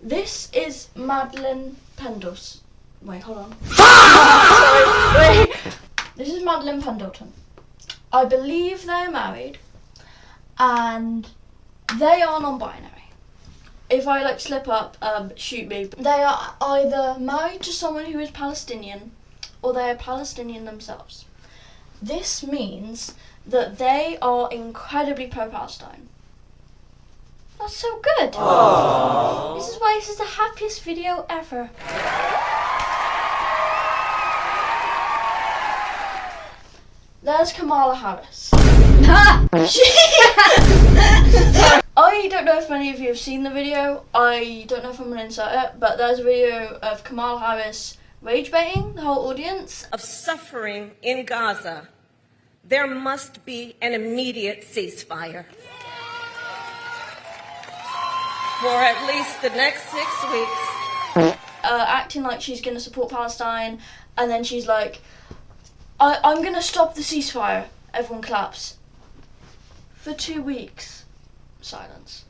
This is Madeline Pendleton. Wait, hold on. Sorry, wait. This is Madeline Pendleton. I believe they're married, and they are non-binary. If I slip up, shoot me. They are either married to someone who is Palestinian, or they are Palestinian themselves. This means that they are incredibly pro-Palestine. That's so good. Aww. This is why this is the happiest video ever. There's Kamala Harris. I don't know if many of you have seen the video. I don't know if I'm going to insert it, but there's a video of Kamala Harris rage baiting the whole audience. Of suffering in Gaza, there must be an immediate ceasefire. For at least the next 6 weeks. Acting like she's going to support Palestine, and then she's like, I'm going to stop the ceasefire. Everyone claps. For 2 weeks. Silence.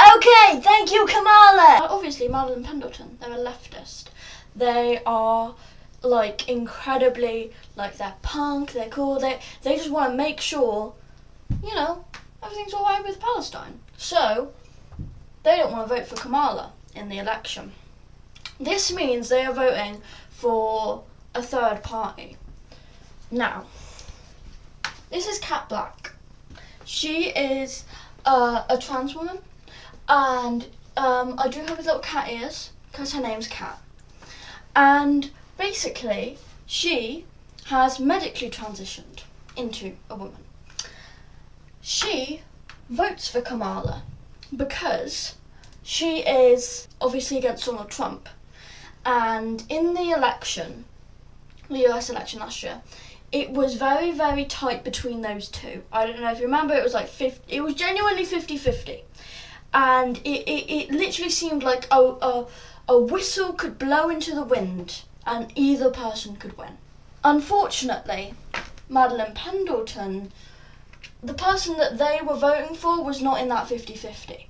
Okay, thank you, Kamala! Obviously, Madeline Pendleton, they're a leftist. They are, incredibly, they're punk, they're cool, they just want to make sure, everything's alright with Palestine. So, they don't want to vote for Kamala in the election. This means they are voting for a third party. Now, this is Kat Black. She is a trans woman, and I do have little cat ears because her name's Kat. And basically, she has medically transitioned into a woman. She votes for Kamala because she is obviously against Donald Trump. And in the election, the US election last year, it was very, very tight between those two. I don't know if you remember, it was it was genuinely 50-50. And it literally seemed like a whistle could blow into the wind and either person could win. Unfortunately, Madeline Pendleton, the person that they were voting for was not in that 50-50.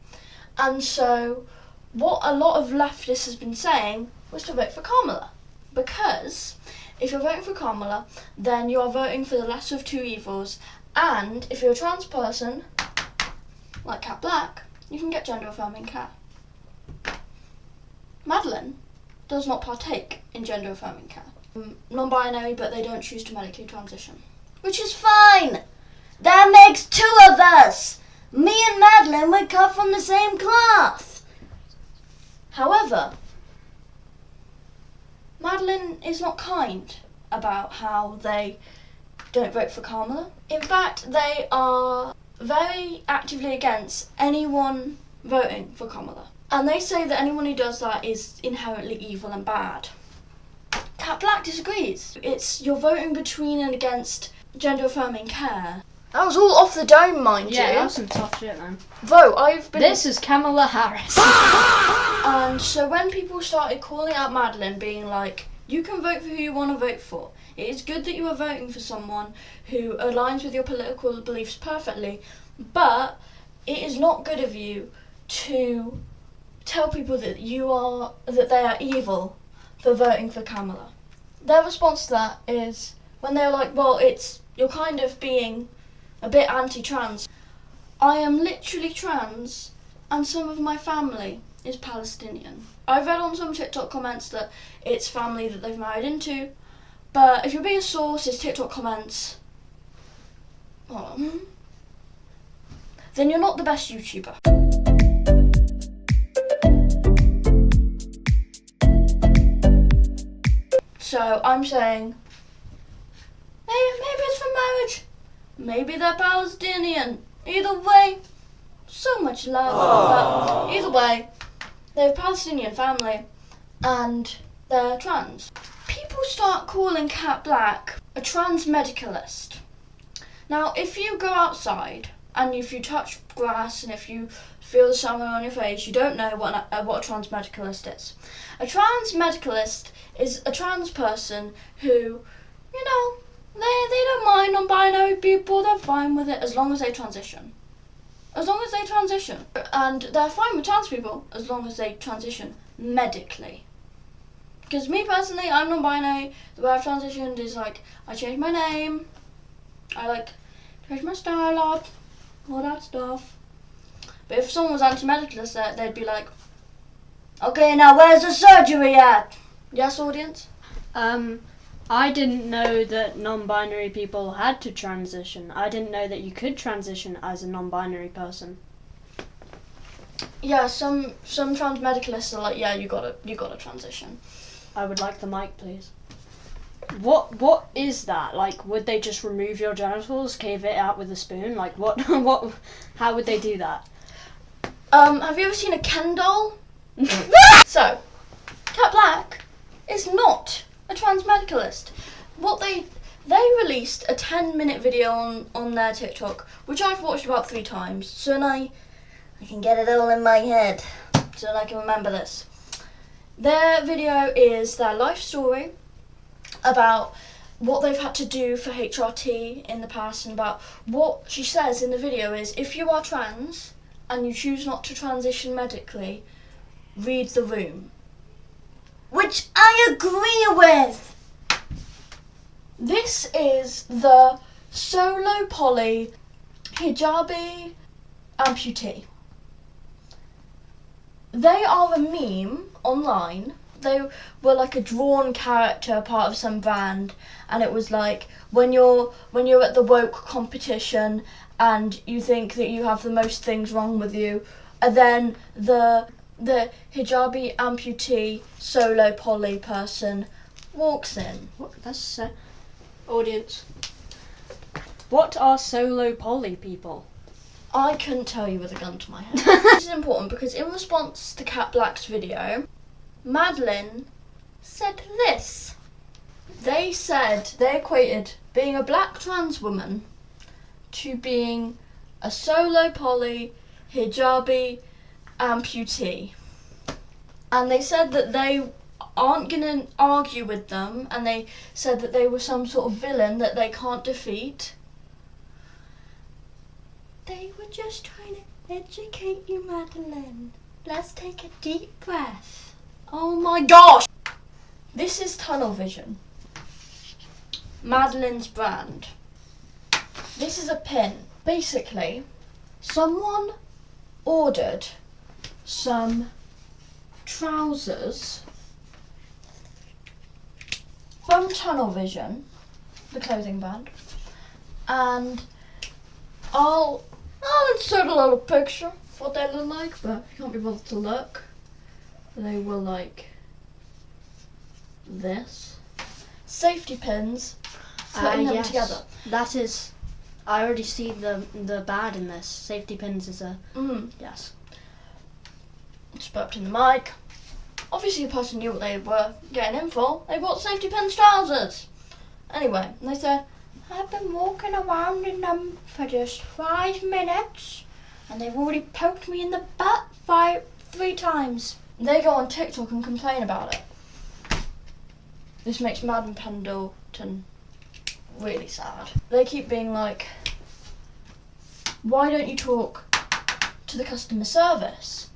And so what a lot of leftists has been saying was to vote for Kamala. Because if you're voting for Kamala, then you are voting for the lesser of two evils. And if you're a trans person, like Kat Black, you can get gender-affirming care. Madeline does not partake in gender-affirming care. Non-binary, but they don't choose to medically transition. Which is fine! That makes two of us! Me and Madeline were cut from the same cloth! However, Madeline is not kind about how they don't vote for Kamala. In fact, they are very actively against anyone voting for Kamala. And they say that anyone who does that is inherently evil and bad. Kat Black disagrees. You're voting between and against gender-affirming care. That was all off the dome, mind you. Yeah, that was some tough shit, man. This is Kamala Harris. And so when people started calling out Madeline, being like, you can vote for who you want to vote for. It is good that you are voting for someone who aligns with your political beliefs perfectly, but it is not good of you to tell people that they are evil for voting for Kamala. Their response to that is when they're like, well, you're kind of being a bit anti-trans. I am literally trans, and some of my family is Palestinian. I've read on some TikTok comments that it's family that they've married into, but if you're being sourced as TikTok comments, then you're not the best YouTuber. So I'm saying, maybe it's for marriage. Maybe they're Palestinian. Either way, so much love. But either way, they have a Palestinian family and they're trans. People start calling Kat Black a trans medicalist. Now, if you go outside and if you touch grass and if you feel the sun on your face, you don't know what a trans medicalist is. A trans medicalist is a trans person who, they don't mind non-binary people, they're fine with it as long as they transition. as long as they transition. And they're fine with trans people as long as they transition medically. Because me personally, I'm non-binary. The way I've transitioned is like, I changed my name, I like changed my style up, all that stuff. But if someone was anti-medicalist, they'd be like, okay, now where's the surgery at? Yes, audience? I didn't know that non-binary people had to transition. I didn't know that you could transition as a non-binary person. Yeah, some trans medicalists are like, yeah, you gotta transition. I would like the mic, please. What is that? Like, would they just remove your genitals, cave it out with a spoon? Like, what? How would they do that? Have you ever seen a Ken doll? So, Cat Black is not a trans medicalist. They released a 10-minute video on their TikTok, which I've watched about 3 times, so then I can get it all in my head, so that I can remember this. Their video is their life story about what they've had to do for HRT in the past, and about what she says in the video is, if you are trans and you choose not to transition medically, read the room. Which I agree with! This is the solo poly hijabi amputee. They are a meme online. They were like a drawn character, part of some band, and it was like, when you're at the woke competition and you think that you have the most things wrong with you, and then the hijabi amputee solo poly person walks in. What? That's audience. What are solo poly people? I couldn't tell you with a gun to my head. This is important because in response to Cat Black's video, Madeline said this. They said they equated being a black trans woman to being a solo poly hijabi amputee. And they said that they aren't going to argue with them, and they said that they were some sort of villain that they can't defeat. They were just trying to educate you, Madeline. Let's take a deep breath. Oh my gosh! This is tunnel vision. Madeline's brand. This is a pin. Basically, someone ordered some trousers from Tunnel Vision, the clothing brand, and I'll insert a little picture of what they look like, but you can't be bothered to look. They were like this. Safety pins, putting them together. That is, I already see the bad in this. Safety pins is a, yes. Just burped in the mic. Obviously the person knew what they were getting in for. They bought safety pins trousers. Anyway, they said, I've been walking around in them for just 5 minutes and they've already poked me in the butt 3 times. They go on TikTok and complain about it. This makes Madeline Pendleton really sad. They keep being like, why don't you talk to the customer service?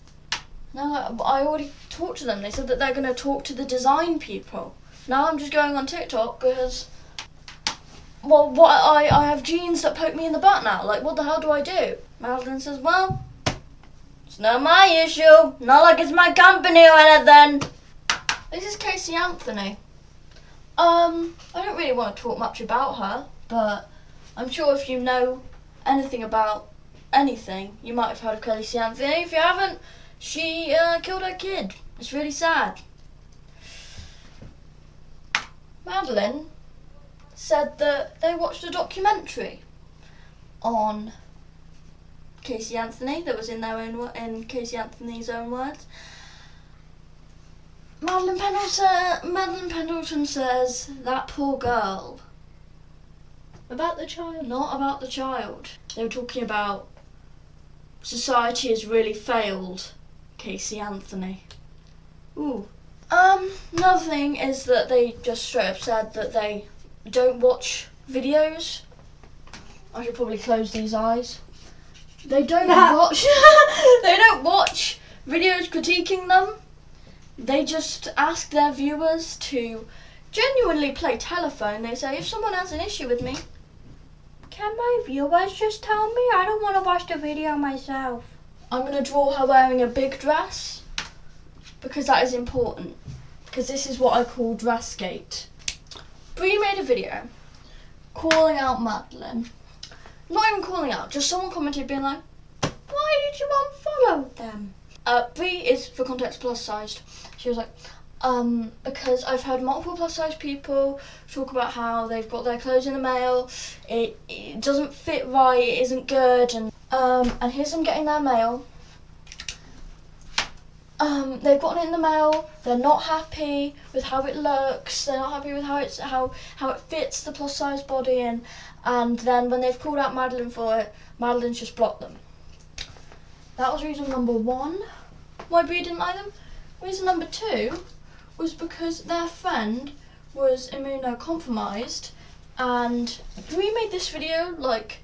No, I already talked to them. They said that they're going to talk to the design people. Now I'm just going on TikTok because, well, I have jeans that poke me in the butt now. Like, what the hell do I do? Madeline says, well, it's not my issue. Not like it's my company or anything. This is Casey Anthony. I don't really want to talk much about her, but I'm sure if you know anything about anything, you might have heard of Casey Anthony. If you haven't, she killed her kid. It's really sad. Madeline said that they watched a documentary on Casey Anthony that was in Casey Anthony's own words. Madeline Pendleton says, that poor girl. About the child? Not about the child. They were talking about society has really failed Casey Anthony. Ooh. Another thing is that they just straight up said that they don't watch videos. I should probably close these eyes. They don't watch. They don't watch videos critiquing them. They just ask their viewers to genuinely play telephone. They say, if someone has an issue with me, can my viewers just tell me? I don't want to watch the video myself. I'm going to draw her wearing a big dress because that is important. Because this is what I call dressgate. Bree made a video calling out Madeline. Not even calling out, just someone commented being like, why did you unfollow them? Bree is, for context, plus sized. She was like, because I've heard multiple plus size people talk about how they've got their clothes in the mail, it doesn't fit right, it isn't good, and here's them getting their mail. They've gotten it in the mail, they're not happy with how it looks, they're not happy with how it fits the plus size body in, and then when they've called out Madeline for it, Madeline's just blocked them. That was reason number one why Bree didn't like them. Reason number two was because their friend was immunocompromised, and Bree made this video like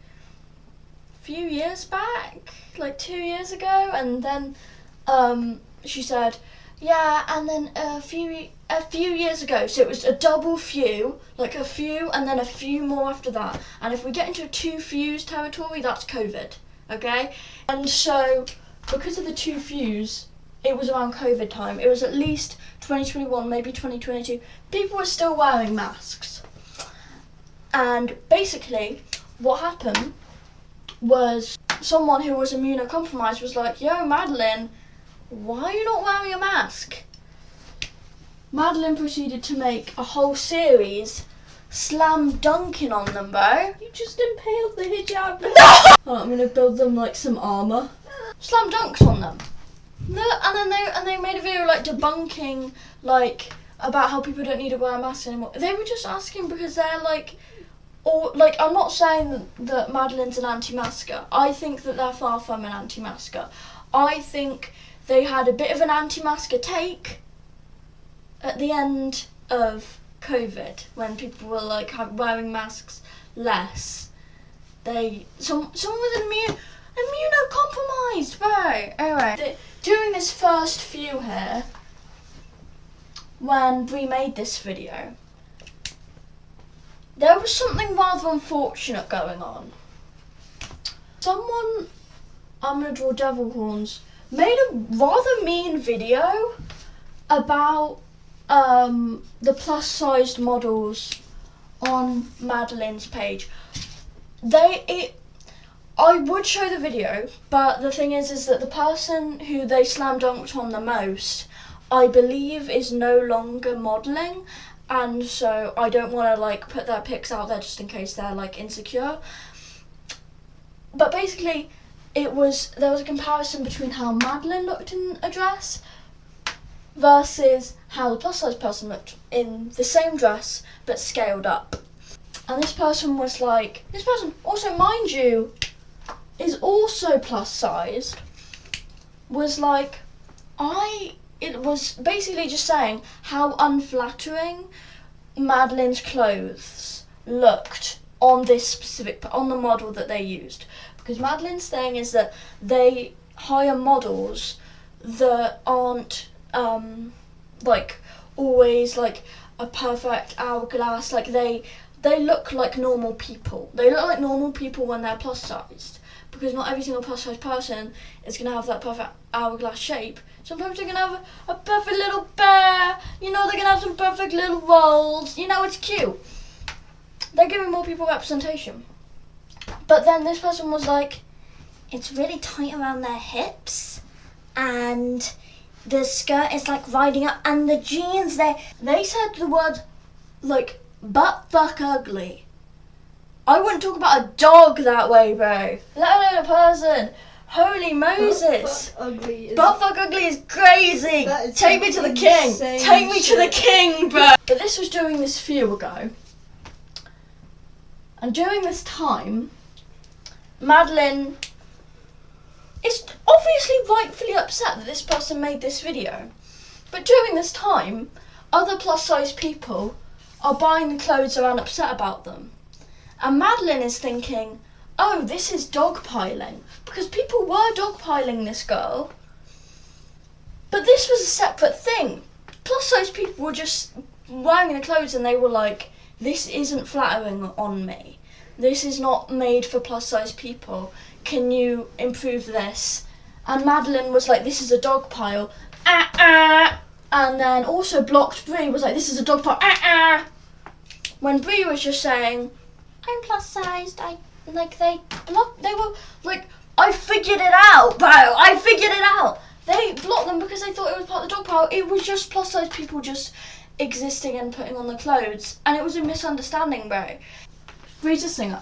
a few years back, like 2 years ago, and then she said, yeah, and then a few years ago, so it was a double few, like a few and then a few more after that, and if we get into 2 fews territory, that's COVID, okay? And so, because of the 2 fews, it was around COVID time, it was at least 2021, maybe 2022, people were still wearing masks. And basically, what happened was someone who was immunocompromised was like, yo, Madeline, why are you not wearing a mask? Madeline proceeded to make a whole series slam dunking on them, bro. You just impaled the hijab. No! Oh, I'm gonna build them like some armour. Slam dunks on them. No, and they made a video like debunking like about how people don't need to wear masks anymore. They were just asking because they're like, or like, I'm not saying that Madeline's an anti-masker. I think that they're far from an anti-masker. I think they had a bit of an anti-masker take at the end of COVID when people were like wearing masks less. Someone was immunocompromised, bro. Anyway, during this first few here, when Bree made this video, there was something rather unfortunate going on. Someone, I'm gonna draw devil horns, made a rather mean video about the plus sized models on Madeline's page. I would show the video, but the thing is that the person who they slam dunked on the most, I believe, is no longer modelling, and so I don't want to like put their pics out there just in case they're like insecure. But basically, there was a comparison between how Madeline looked in a dress versus how the plus size person looked in the same dress but scaled up. And this person also, mind you, is also plus sized, was like, it was basically just saying how unflattering Madeline's clothes looked on this specific, on the model that they used. Because Madeline's thing is that they hire models that aren't like always like a perfect hourglass, like they look like normal people. They look like normal people when they're plus sized. Because not every single plus size person is going to have that perfect hourglass shape. Sometimes they're going to have a perfect little bear, you know, they're going to have some perfect little rolls, you know, it's cute. They're giving more people representation. But then this person was like, it's really tight around their hips, and the skirt is like riding up, and the jeans, they said the word like butt fuck ugly. I wouldn't talk about a dog that way, bro. Let alone a person. Holy Moses. Butt fuck ugly is crazy. Take me to the king. Take me to the king, bro. But this was during this few ago. And during this time, Madeline is obviously rightfully upset that this person made this video. But during this time, other plus size people are buying the clothes and are upset about them. And Madeline is thinking, oh, this is dogpiling. Because people were dogpiling this girl. But this was a separate thing. Plus size people were just wearing the clothes and they were like, this isn't flattering on me. This is not made for plus size people. Can you improve this? And Madeline was like, this is a dog pile. And then also blocked Brie was like, this is a dog pile. When Brie was just saying, I'm plus sized. They were like, I figured it out, bro. I figured it out. They blocked them because they thought it was part of the dog pile. It was just plus size people just existing and putting on the clothes. And it was a misunderstanding, bro. Bree's a singer,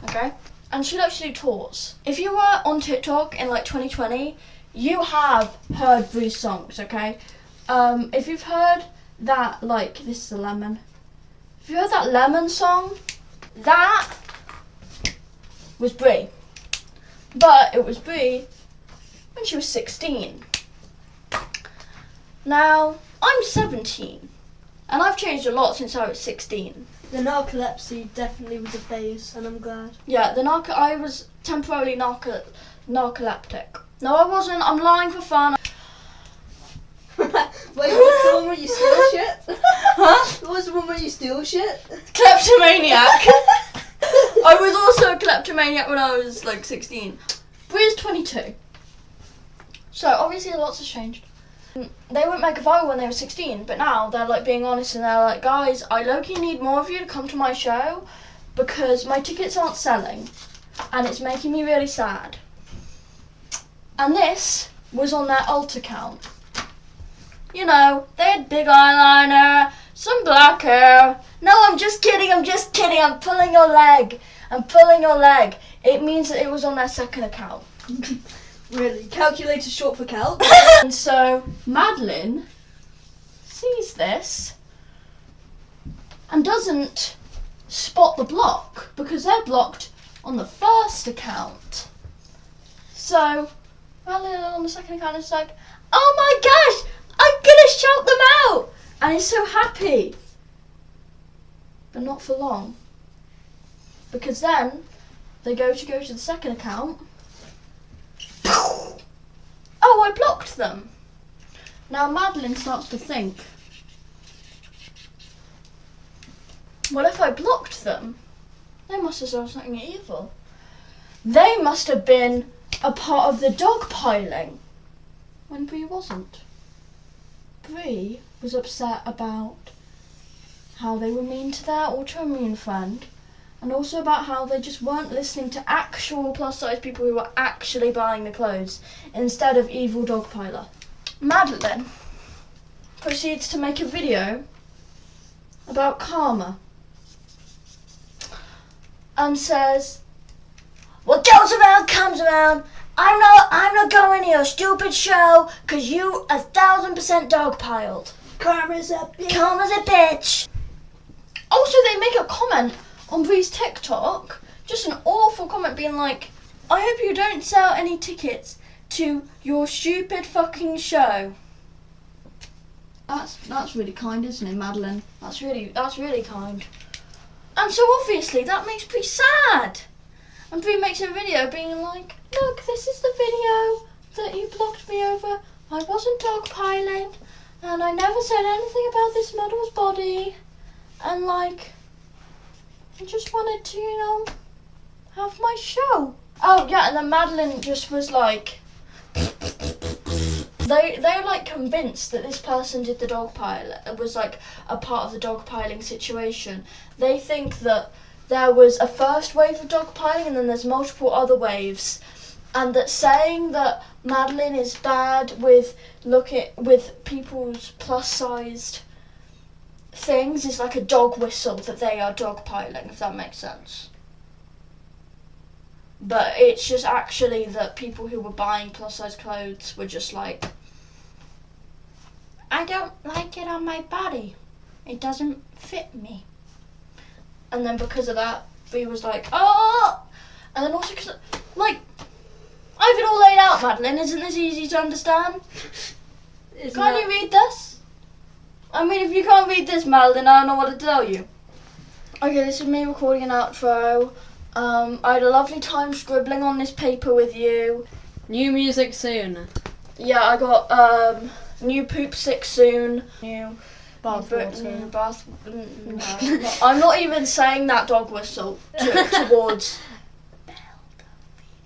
okay? And she likes to do tours. If you were on TikTok in like 2020, you have heard Bree's songs, okay? If you've heard that, like, this is a lemon. If you heard that lemon song, that was Bree. But it was Bree when she was 16. Now, I'm 17. And I've changed a lot since I was 16. The narcolepsy definitely was a phase, and I'm glad. Yeah, I was temporarily narcoleptic. No, I wasn't. I'm lying for fun. Wait, what's the one where you steal shit? Huh? What was the one where you steal shit? Kleptomaniac. I was also a kleptomaniac when I was like 16. Bree's 22. So obviously lots has changed. They wouldn't make a viral when they were 16, but now they're like being honest and they're like, guys, I low-key need more of you to come to my show because my tickets aren't selling and it's making me really sad. And this was on their alt account. You know, they had big eyeliner, some black hair. No, I'm just kidding, I'm pulling your leg. It means that it was on their second account. Really? Calculator short for calc? And so Madeline sees this and doesn't spot the block because they're blocked on the first account. So Madeline on the second account is like, oh my gosh, I'm gonna shout them out! And he's so happy. But not for long. Because then they go to the second account. Oh, I blocked them. Now Madeline starts to think, what if I blocked them? They must have done something evil. They must have been a part of the dogpiling when Bree wasn't. Bree was upset about how they were mean to their autoimmune friend, and also about how they just weren't listening to actual plus size people who were actually buying the clothes instead of evil dogpiler. Madeline proceeds to make a video about karma and says, what goes around comes around. I'm not going to your stupid show because you 1,000% dogpiled. Karma's a bitch. Karma's a bitch. Also, they make a comment on Bree's TikTok, just an awful comment being like, I hope you don't sell any tickets to your stupid fucking show. That's really kind, isn't it, Madeline? That's really kind. And so obviously that makes Bree sad. And Bree makes a video being like, look, this is the video that you blocked me over. I wasn't dogpiling, and I never said anything about this model's body. And like, I just wanted to, you know, have my show. Oh yeah, and then Madeline just was like, they're like convinced that this person did the dogpile. It was like a part of the dogpiling situation. They think that there was a first wave of dogpiling and then there's multiple other waves, and that saying that Madeline is bad with people's plus-sized things is like a dog whistle that they are dogpiling, if that makes sense. But it's just actually that people who were buying plus-size clothes were just like, I don't like it on my body. It doesn't fit me. And then because of that, Bree was like, oh! And then also because, like, I have it all laid out, Madeline. Isn't this easy to understand? Can't you read this? I mean, if you can't read this, Madeline, I don't know what to tell you. Okay, this is me recording an outro. I had a lovely time scribbling on this paper with you. New music soon. Yeah, I got new poop stick soon. New Bath water. bath. I'm not even saying that dog whistle towards.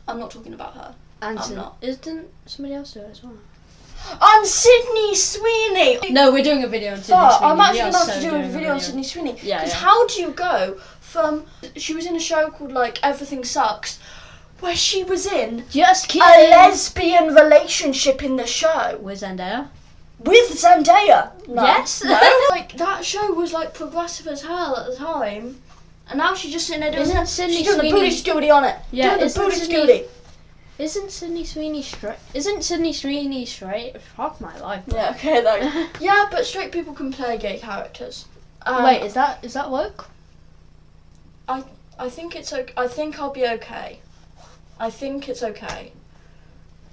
I'm not talking about her. And I'm not. Isn't somebody else do it as well? I'm Sydney Sweeney. No, we're doing a video on Sydney But Sweeney. I'm actually We are gonna have so to do doing a video on Sydney Sweeney. Yeah, Because yeah. how do you go from? She was in a show called like Everything Sucks, where she was in Just kidding. a lesbian relationship in the show With Zendaya? with Zendaya. No. Yes. No. Like that show was like progressive as hell at the time, and now she's just sitting there doing Isn't Sydney she's doing the Sweeney- booty scooty on it. Yeah, doing the isn't booty Sydney- scooty. Isn't Sydney Sweeney straight? Isn't Sydney Sweeney straight? Fuck my life. Yeah. Okay. Though. Yeah, but straight people can play gay characters. Wait, is that woke? I think it's okay. I think I'll be okay. I think it's okay.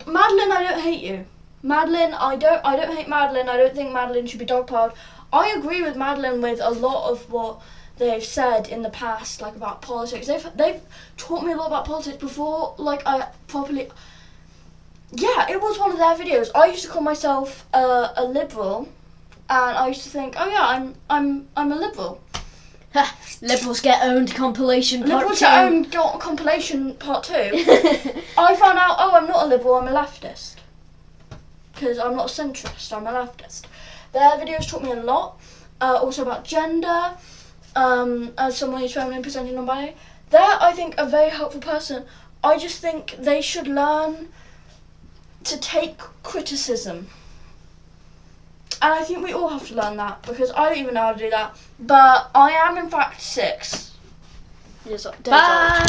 Madeline, I don't hate you. Madeline, I don't hate Madeline. I don't think Madeline should be dogpiled. I agree with Madeline with a lot of what they've said in the past, like about politics. They've taught me a lot about politics before, like I properly. Yeah, it was one of their videos. I used to call myself a liberal, and I used to think, oh yeah, I'm a liberal. Liberals get owned compilation part Liberals 2. Get Owned compilation part 2. I found out, oh, I'm not a liberal, I'm a leftist. Because I'm not a centrist, I'm a leftist. Their videos taught me a lot, also about gender, as someone who's feminine presenting non-binary. They're, I think, a very helpful person. I just think they should learn to take criticism. And I think we all have to learn that, because I don't even know how to do that. But I am, in fact, 6 years old. Bye.